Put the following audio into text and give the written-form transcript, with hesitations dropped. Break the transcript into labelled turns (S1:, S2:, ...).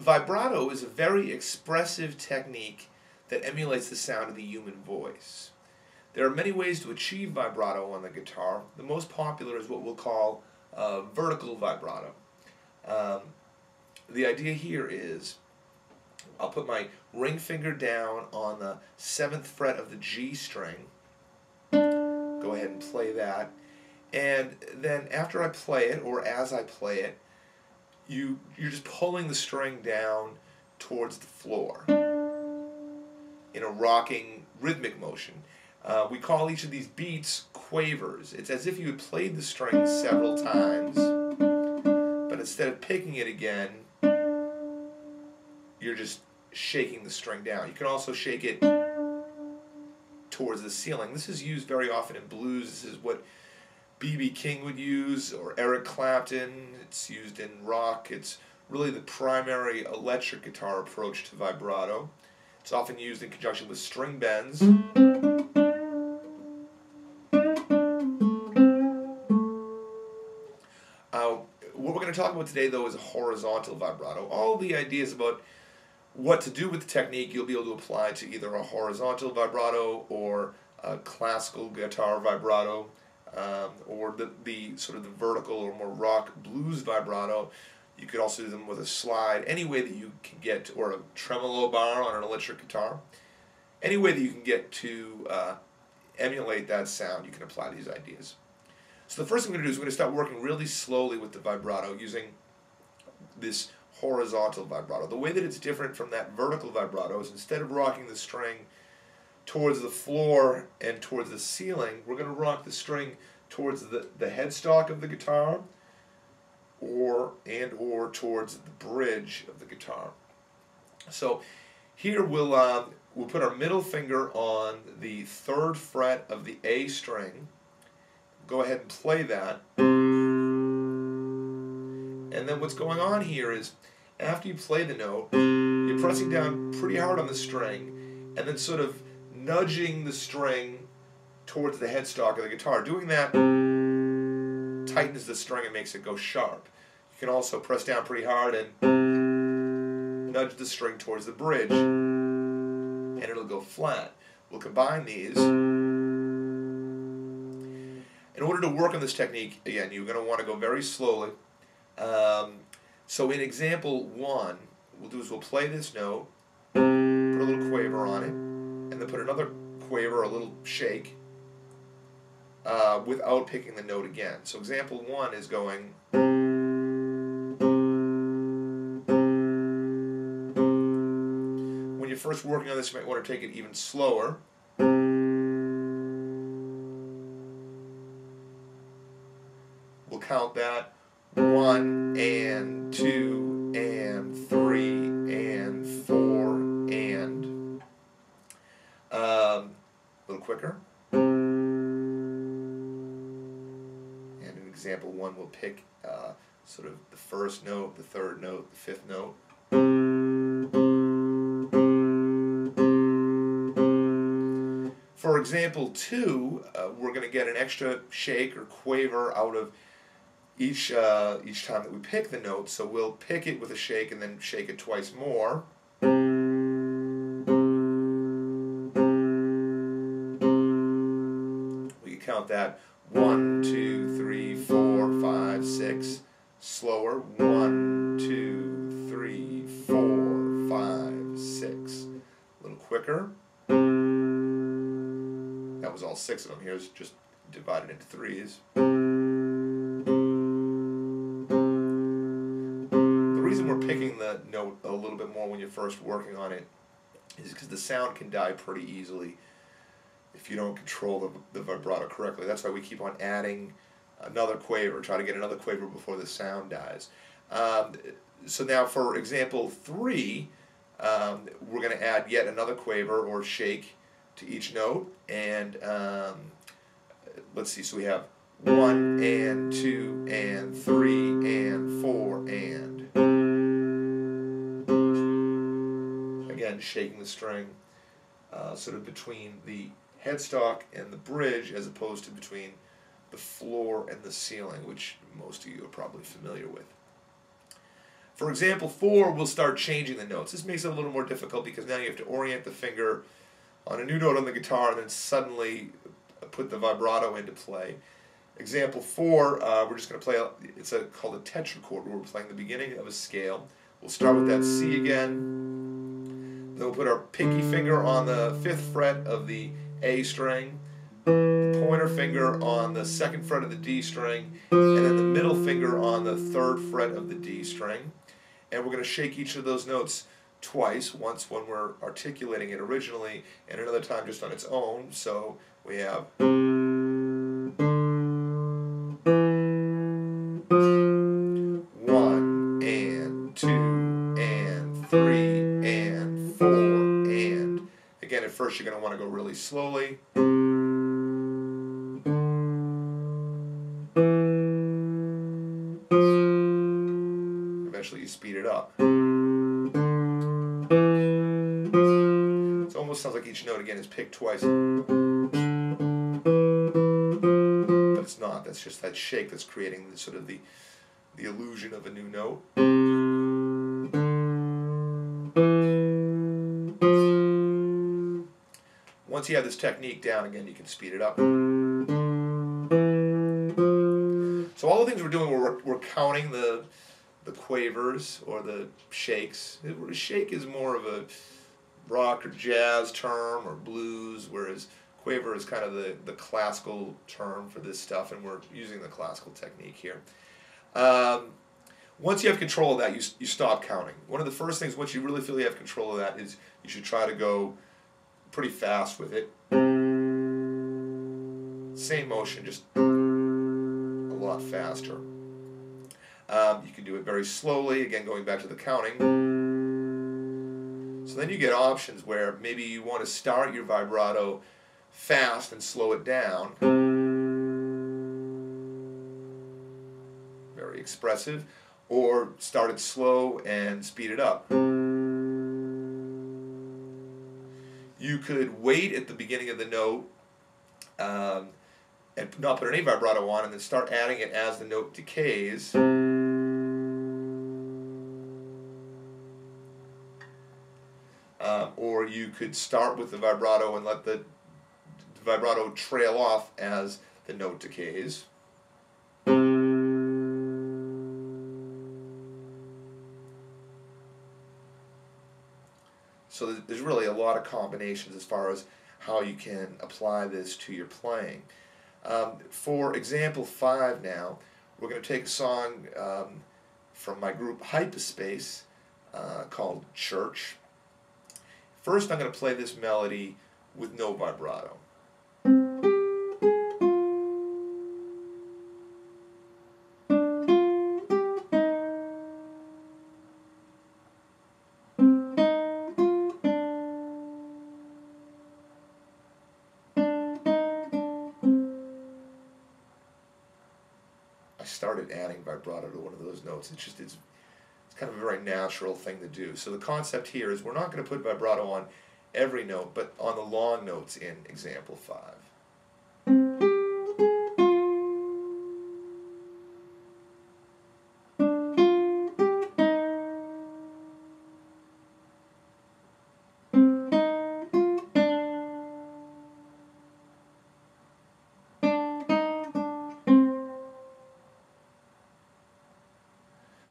S1: Vibrato is a very expressive technique that emulates the sound of the human voice. There are many ways to achieve vibrato on the guitar. The most popular is what we'll call vertical vibrato. The idea here is I'll put my ring finger down on the 7th fret of the G string. Go ahead and play that. And then after I play it, or as I play it, you're just pulling the string down towards the floor in a rocking rhythmic motion. We call each of these beats quavers. It's as if you had played the string several times, but instead of picking it again, you're just shaking the string down. You can also shake it towards the ceiling. This is used very often in blues. This is what B.B. King would use, or Eric Clapton. It's used in rock. It's really the primary electric guitar approach to vibrato. It's often used in conjunction with string bends. What we're going to talk about today, though, is a horizontal vibrato. All the ideas about what to do with the technique you'll be able to apply to either a horizontal vibrato or a classical guitar vibrato, or the sort of the vertical or more rock blues vibrato. You could also do them with a slide, any way that you can get, or a tremolo bar on an electric guitar. Any way that you can get to emulate that sound, you can apply these ideas. So the first thing we're going to do is we're going to start working really slowly with the vibrato using this horizontal vibrato. The way that it's different from that vertical vibrato is instead of rocking the string towards the floor and towards the ceiling, we're going to rock the string towards the headstock of the guitar or towards the bridge of the guitar. So here we'll put our middle finger on the 3rd fret of the A string. Go ahead and play that. And then what's going on here is after you play the note, you're pressing down pretty hard on the string and then sort of nudging the string towards the headstock of the guitar. Doing that tightens the string and makes it go sharp. You can also press down pretty hard and nudge the string towards the bridge and it'll go flat. We'll combine these. In order to work on this technique, again, you're going to want to go very slowly. So in example 1, we'll do is we'll play this note, put a little quaver on it, and then put another quaver, a little shake, without picking the note again. So example 1 is going. When you're first working on this, you might want to take it even slower. We'll count that 1 and 2 and 3 and 4 and a little quicker. And in example 1, we'll pick sort of the 1st note, the 3rd note, the 5th note. For example 2, we're going to get an extra shake or quaver out of each time that we pick the note, so we'll pick it with a shake and then shake it twice more. We can count that 1, 2, 3, 4, 5, 6. Slower. 1, 2, 3, 4, 5, 6. A little quicker. That was all 6 of them. Here's just divided into 3s. The reason we're picking the note a little bit more when you're first working on it is because the sound can die pretty easily if you don't control the vibrato correctly. That's why we keep on adding another quaver, try to get another quaver before the sound dies. So now for example 3, we're going to add yet another quaver or shake to each note, and let's see, so we have 1 and 2 and 3 and 4 and. Again, shaking the string sort of between the headstock and the bridge as opposed to between the floor and the ceiling, which most of you are probably familiar with. For example 4, we'll start changing the notes. This makes it a little more difficult because now you have to orient the finger on a new note on the guitar and then suddenly put the vibrato into play. Example 4, we're just going to play, it's called a tetrachord, where we're playing the beginning of a scale. We'll start with that C again. Then we'll put our pinky finger on the 5th fret of the A string, the pointer finger on the 2nd fret of the D string, and then the middle finger on the 3rd fret of the D string. And we're going to shake each of those notes twice, once when we're articulating it originally, and another time just on its own. So we have 1 and 2 and 3 and 4 and. Again, at first you're going to want to go really slowly. Eventually you speed it up. It almost sounds like each note again is picked twice. But it's not. That's just that shake that's creating the sort of the illusion of a new note. Once you have this technique down, again, you can speed it up. So all the things we're doing, we're counting the quavers or the shakes. A shake is more of a rock or jazz term or blues, whereas quaver is kind of the classical term for this stuff, and we're using the classical technique here. Once you have control of that, you stop counting. One of the first things, once you really feel you have control of that, is you should try to go pretty fast with it. Same motion, just a lot faster. You can do it very slowly, again going back to the counting. So then you get options where maybe you want to start your vibrato fast and slow it down. Very expressive. Or start it slow and speed it up. You could wait at the beginning of the note and not put any vibrato on and then start adding it as the note decays. Or you could start with the vibrato and let the vibrato trail off as the note decays. So there's really a lot of combinations as far as how you can apply this to your playing. For example 5 now, we're going to take a song from my group Hypospace called Church. First I'm going to play this melody with no vibrato. I started adding vibrato to one of those notes. It's kind of a very natural thing to do. So the concept here is we're not going to put vibrato on every note, but on the long notes in example 5.